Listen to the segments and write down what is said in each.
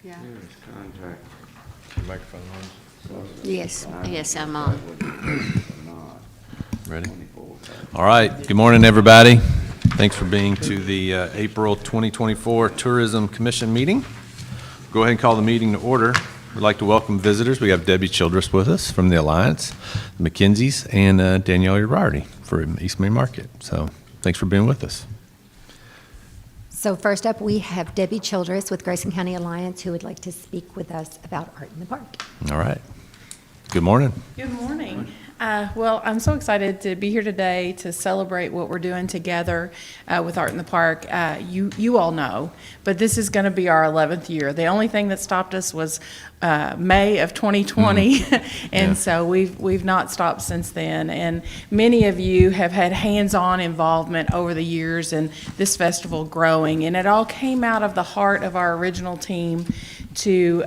Yeah. Contract. Microphone on. Yes, I'm on. Ready? All right. Good morning, everybody. Thanks for being to the April 2024 Tourism Commission meeting. Go ahead and call the meeting to order. We'd like to welcome visitors. We have Debbie Childress with us from the Alliance, the McKenzie's, and Danielle Uribardi from East Main Market. So thanks for being with us. So first up, we have Debbie Childress with Grayson County Alliance who would like to speak with us about Art in the Park. All right. Good morning. Good morning. Well, I'm so excited to be here today to celebrate what we're doing together with Art in the Park. You all know, but this is going to be our 11th year. The only thing that stopped us was May of 2020, and so we've not stopped since then. And many of you have had hands-on involvement over the years in this festival growing, and it all came out of the heart of our original team to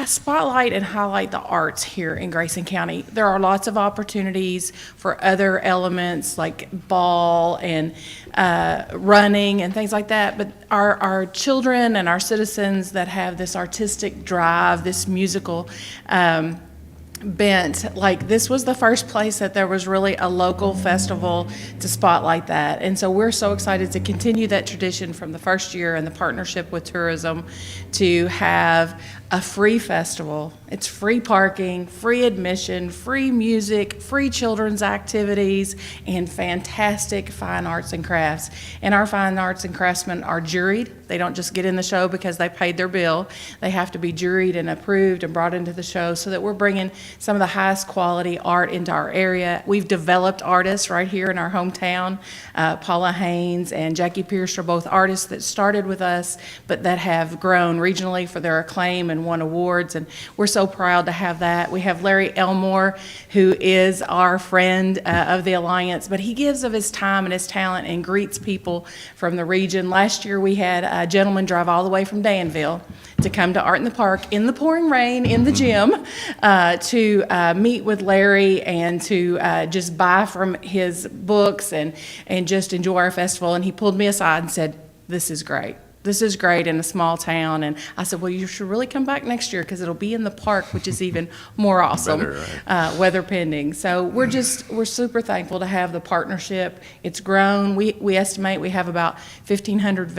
spotlight and highlight the arts here in Grayson County. There are lots of opportunities for other elements like ball and running and things like that, but our children and our citizens that have this artistic drive, this musical bent, like this was the first place that there was really a local festival to spotlight that. And so we're so excited to continue that tradition from the first year and the partnership with tourism to have a free festival. It's free parking, free admission, free music, free children's activities, and fantastic fine arts and crafts. And our fine arts and craftsmen are juried. They don't just get in the show because they paid their bill. They have to be juried and approved and brought into the show so that we're bringing some of the highest quality art into our area. We've developed artists right here in our hometown. Paula Haynes and Jackie Pierce are both artists that started with us, but that have grown regionally for their acclaim and won awards, and we're so proud to have that. We have Larry Elmore, who is our friend of the Alliance, but he gives of his time and his talent and greets people from the region. Last year we had a gentleman drive all the way from Danville to come to Art in the Park in the pouring rain in the gym to meet with Larry and to just buy from his books and just enjoy our festival. And he pulled me aside and said, "This is great. This is great in a small town." And I said, "Well, you should really come back next year because it'll be in the park, which is even more awesome." Better, right? Weather pending. So we're super thankful to have the partnership. It's grown. We estimate we have about 1,500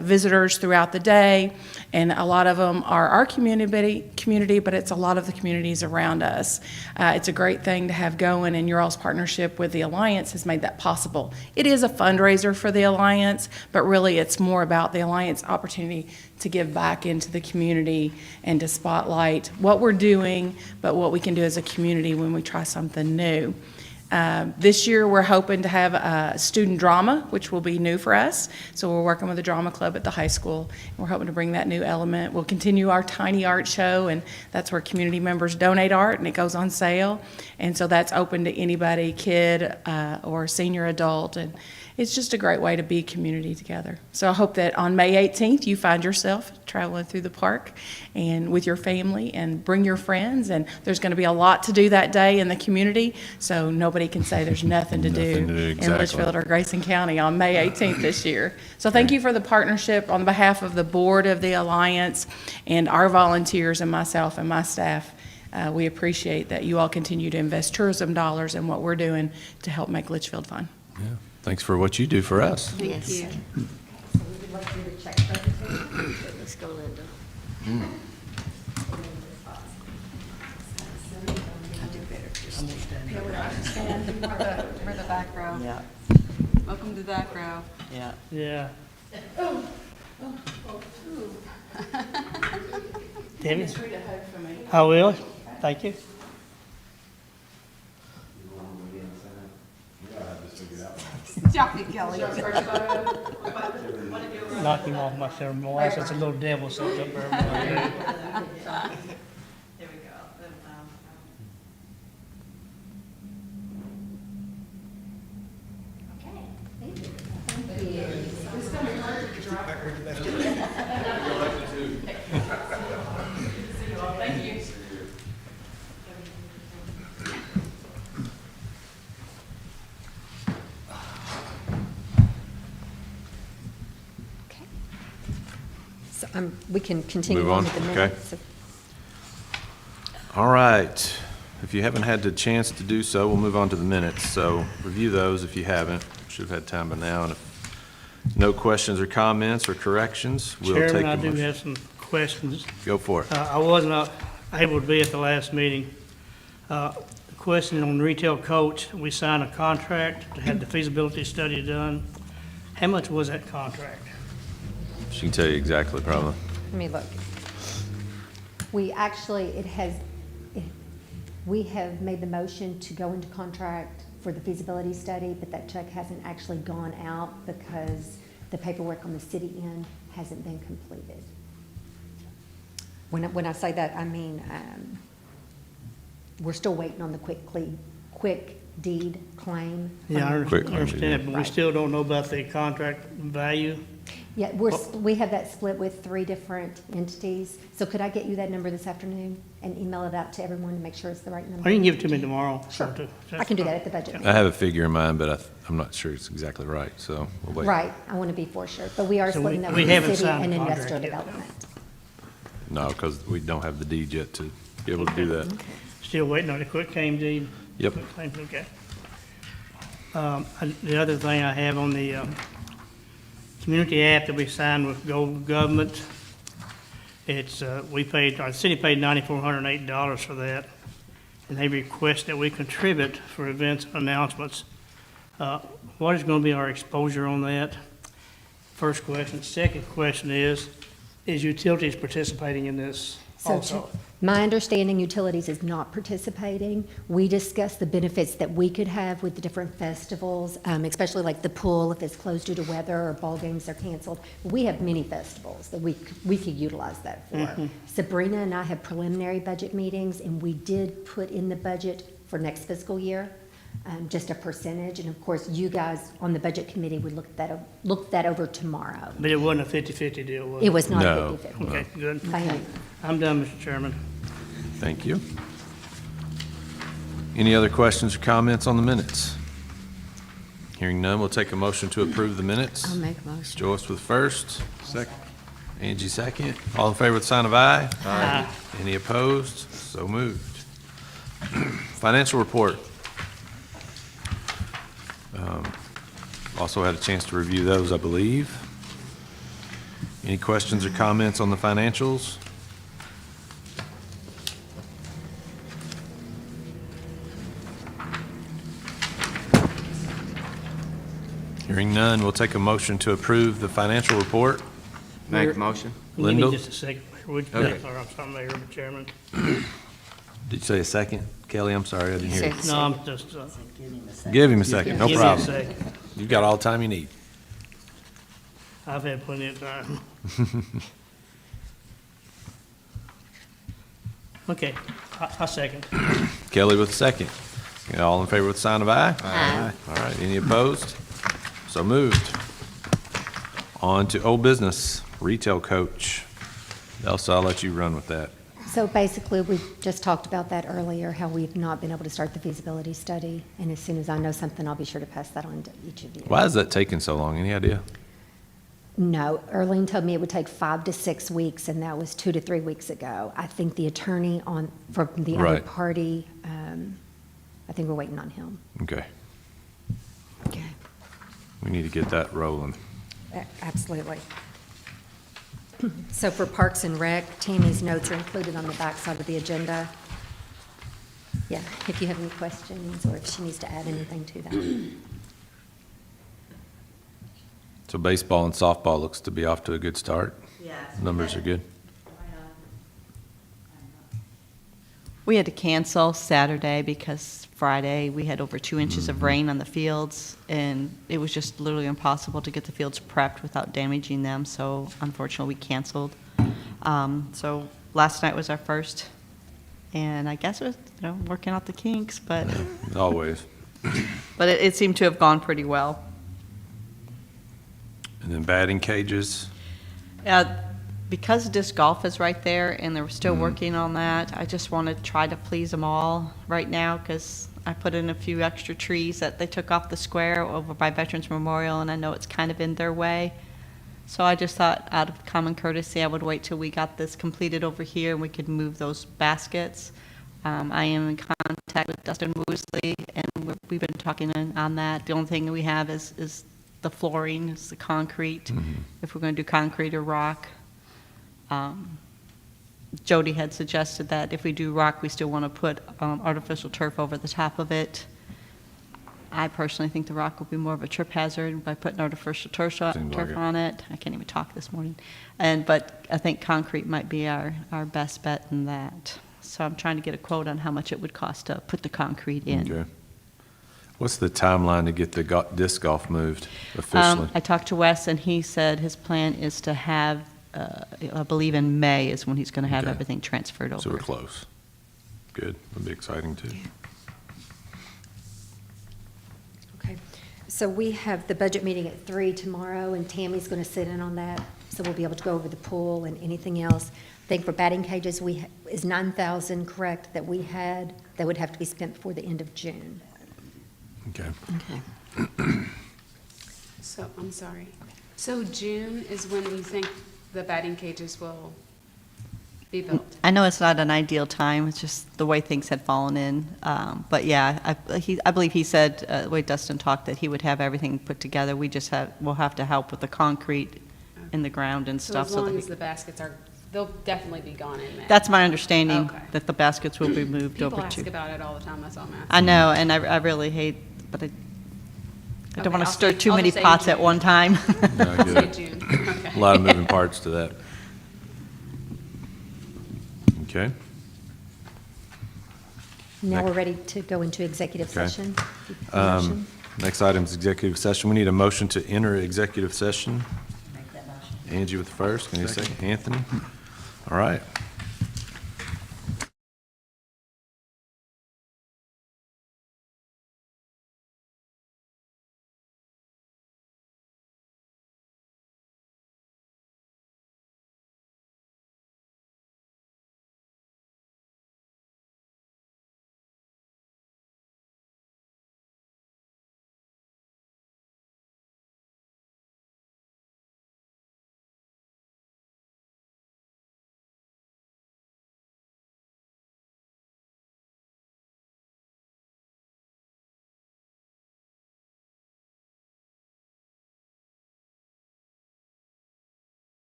visitors throughout the day, and a lot of them are our community, but it's a lot of the communities around us. It's a great thing to have going, and your all's partnership with the Alliance has made that possible. It is a fundraiser for the Alliance, but really it's more about the Alliance opportunity to give back into the community and to spotlight what we're doing, but what we can do as a community when we try something new. This year we're hoping to have student drama, which will be new for us. So we're working with the drama club at the high school. And we're hoping to bring that new element. We'll continue our tiny art show, and that's where community members donate art and it goes on sale. And so that's open to anybody, kid or senior adult. And it's just a great way to be community together. So I hope that on May 18th you find yourself traveling through the park and with your family, and bring your friends. And there's going to be a lot to do that day in the community, so nobody can say there's nothing to do exactly. in Leitchfield or Grayson County on May 18th this year. So thank you for the partnership on behalf of the board of the Alliance and our volunteers and myself and my staff. We appreciate that you all continue to invest tourism dollars in what we're doing to help make Leitchfield fun. Yeah. Thanks for what you do for us. Thank you. So we would like you to check presentation. Let's go, Linda. I do better just stand. For the back row. Yeah, Welcome to the back row. yeah. Yeah. Debbie? I will. Thank you. Jockey Kelly. Knock him off my shoulder. My wife says a little devil sits up there. There we go. Thank you. So we can continue Move on on, with the okay. minutes. All right. If you haven't had the chance to do so, we'll move on to the minutes. So review those if you haven't. Should have had time by now. And if no questions or comments or corrections, we'll take Chairman, I the do motion. have some questions. Go for it. I was not able to be at the last meeting. Question on retail coach, we signed a contract to have the feasibility study done. How much was that contract? She can tell you exactly, probably. Let me look. We actually, we have made the motion to go into contract for the feasibility study, but that check hasn't actually gone out because the paperwork on the city end hasn't been completed. When I say that, I mean, we're still waiting on the quick deed claim. Yeah, I Quick, understand, but we Right. still don't know about the contract value. Yeah, we have that split with 3 different entities. So could I get you that number this afternoon and email it out to everyone to make sure it's the right number? Or you can give it to me tomorrow. Sure. I can do that at the budget I meeting. have a figure in mind, but I'm not sure it's exactly right, so we'll wait. Right, I want to be for sure, but we are So splitting that we with the haven't city signed and the contract investor yet. development. No, because we don't have the deed yet to be able to do that. Still waiting on the quick claim deed? Yep. Quick claim, okay. The other thing I have on the community app that we signed with Global Government, it's, our city paid $9,408 for that, and they request that we contribute for events and announcements. What is going to be our exposure on that? First question. Second question is utilities participating in this So also? my understanding, utilities is not participating. We discussed the benefits that we could have with the different festivals, especially like the pool, if it's closed due to weather or ball games are canceled. We have many festivals that we could utilize that for. Sabrina and I have preliminary budget meetings, and we did put in the budget for next fiscal year, just a percentage. And of course, you guys on the budget committee would look that over tomorrow. But it wasn't a 50/50 deal, was it? It was not No. a 50/50. Okay, good. Thank you. I'm done, Mr. Chairman. Thank you. Any other questions or comments on the minutes? Hearing none, we'll take a motion to approve the minutes. I'll make a motion. Joyce with first. Second. Angie second. All in favor with the sign of aye. Aye. Any opposed? So moved. Financial report. Also had a chance to review those, I believe. Any questions or comments on the financials? Hearing none, we'll take a motion to approve the financial report. Make a motion. Give Lyndall? me just a second. Would you- Okay. Or I'm sorry, Mayor, Chairman. Did you say a second? Kelly, I'm sorry, I didn't hear you. No, I'm just, Give him a second, no give me a problem. second. You've got all the time you need. I've had plenty of time. Okay, I second. Kelly with a second. All in favor with the sign of aye? Aye. All right, any opposed? So moved. On to old business, retail coach. Elsa, I'll let you run with that. So basically, we just talked about that earlier, how we've not been able to start the feasibility study. And as soon as I know something, I'll be sure to pass that on to each of you. Why is that taking so long? Any idea? No, Erling told me it would take 5 to 6 weeks, and that was 2 to 3 weeks ago. I think the attorney from the other Right. party, I think we're waiting on him. Okay, Okay. we need to get that rolling. Absolutely. So for Parks and Rec, Tammy's notes are included on the back side of the agenda. Yeah, if you have any questions or if she needs to add anything to that. So baseball and softball looks to be off to a good start. Yes. Numbers are good. We had to cancel Saturday because Friday we had over 2 inches of rain on the fields, and it was just literally impossible to get the fields prepped without damaging them, so unfortunately we canceled. So last night was our first, and I guess it was, working out the kinks, but, Always. but it seemed to have gone pretty well. And then batting cages. Because disc golf is right there and they're still working on that, I just want to try to please them all right now because I put in a few extra trees that they took off the square over by Veterans Memorial, and I know it's kind of in their way. So I just thought, out of common courtesy, I would wait till we got this completed over here and we could move those baskets. I am in contact with Dustin Woosley, and we've been talking on that. The only thing we have is the flooring, is the concrete, if we're going to do concrete or rock. Jody had suggested that if we do rock, we still want to put artificial turf over the top of it. I personally think the rock will be more of a trip hazard by putting artificial turf Seems like it. on it. I can't even talk this morning. But I think concrete might be our best bet in that. So I'm trying to get a quote on how much it would cost to put the concrete in. Okay. What's the timeline to get the disc golf moved officially? I talked to Wes, and he said his plan is to have, I believe in May is when he's going to have Okay. everything transferred over. So we're close. Good. That'll be exciting too. Okay, so we have the budget meeting at 3 tomorrow, and Tammy's going to sit in on that, so we'll be able to go over the pool and anything else. I think for batting cages, is 9,000 correct that we had, that would have to be spent before the end of June? Okay. Okay. So, I'm sorry. So June is when you think the batting cages will be built? I know it's not an ideal time, it's just the way things had fallen in. But yeah, I believe he said, the way Dustin talked, that he would have everything put together. We'll have to help with the concrete in the ground and So stuff. as that long he- as the baskets are, they'll definitely be gone in May. That's my understanding, Okay. that the baskets will be moved over People ask to. about it all the time, that's all I'm asking. I know, and I really hate, but I Okay, don't want to I'll stir say- too I'll many just say pots at June. one time. No, I I'll get say it. June, okay. A lot of moving parts to that. Okay. Now we're ready to go into executive Okay. session. Um, Next item is executive session. We need a motion to enter executive session. Angie with the first. Can you second? Anthony? All right.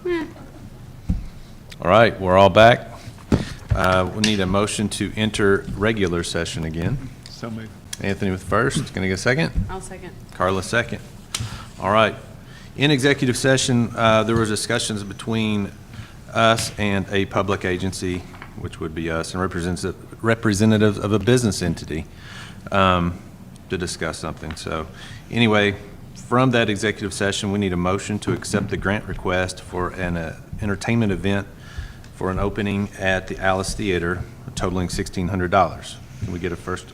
All right, we're all back. We need a motion to enter regular session again. So moved. Anthony with first. Can I get a second? I'll second. Carla second. All right. In executive session, there was discussions between us and a public agency, which would be us, and representatives of a business entity to discuss something. So anyway, from that executive session, we need a motion to accept the grant request for an entertainment event for an opening at the Alice Theater totaling $1,600. Can we get a first?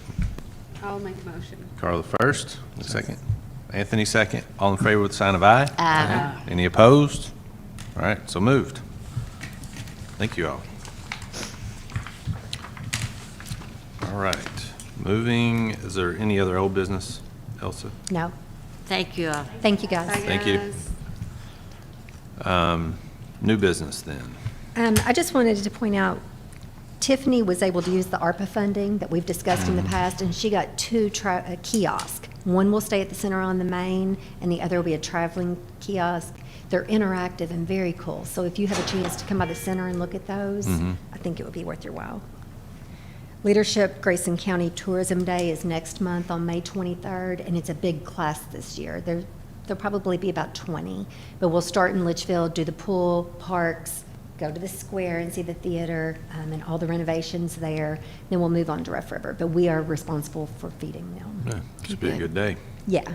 I'll make a motion. Carla first, a second. Anthony second. All in favor with the sign of aye. Aye. Any opposed? All right, so moved. Thank you all. All right, moving, is there any other old business, Elsa? No. Thank you. Thank you, guys. Bye, Thank you. guys. New business then. I just wanted to point out, Tiffany was able to use the ARPA funding that we've discussed in the past, and she got two kiosks. One will stay at the center on the main, and the other will be a traveling kiosk. They're interactive and very cool. So if you have a chance to come by the center and look at those, I think it would be worth your while. Leadership Grayson County Tourism Day is next month on May 23rd, and it's a big class this year. There'll probably be about 20, but we'll start in Leitchfield, do the pool, parks, go to the square and see the theater and all the renovations there. Then we'll move on to Rough River, but we are responsible for feeding them. Yeah, should be a good day. Yeah.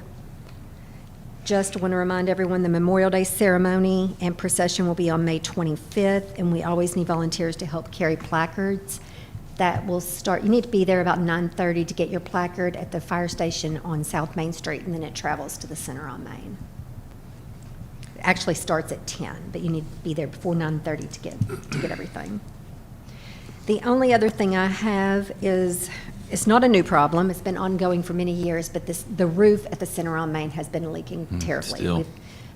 Just want to remind everyone, the Memorial Day ceremony and procession will be on May 25th, and we always need volunteers to help carry placards. That will start, you need to be there about 9:30 to get your placard at the fire station on South Main Street, and then it travels to the center on Main. It actually starts at 10, but you need to be there before 9:30 to get everything. The only other thing I have is, it's not a new problem, it's been ongoing for many years, but the roof at the center on Main has been leaking terribly. still. We've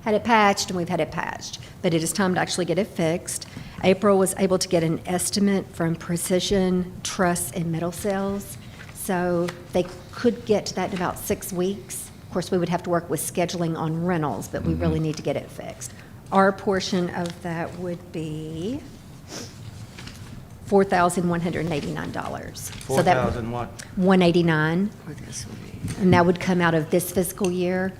had it patched, and we've had it patched, but it is time to actually get it fixed. April was able to get an estimate from Precision Truss and Metal Cells, so they could get to that in about 6 weeks. Of course, we would have to work with scheduling on rentals, but we really need to get it fixed. Our portion of that would be $4,189. So that 4,000 what? 189, and that would come out of this fiscal year.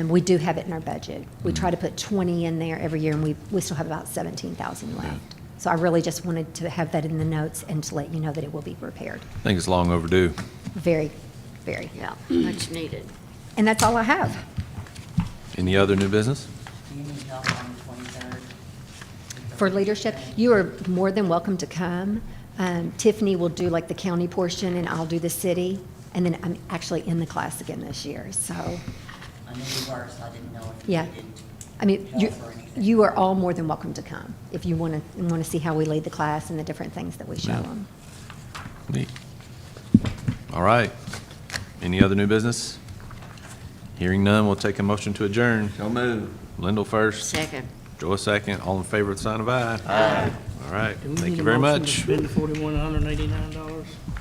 We do have it in our budget. We try to put 20 in there every year, and we still have about 17,000 left. So I really just wanted to have that in the notes and to let you know that it will be repaired. I think it's long overdue. Very, very. Yeah, much needed. And that's all I have. Any other new business? Do you need help on the 23rd? For leadership, you are more than welcome to come. Tiffany will do like the county portion, and I'll do the city. And then I'm actually in the class again this year, so, I knew you were, so I didn't know if you yeah. needed I mean, help or anything. you are all more than welcome to come if you want to see how we lead the class and the different things that we show Yeah. them. Neat. All right. Any other new business? Hearing none, we'll take a motion to adjourn. So moved. Lyndall first. Second. Joe second. All in favor with the sign of aye. Aye. All right. Do we Thank need you a very motion to much. spend the $4,189?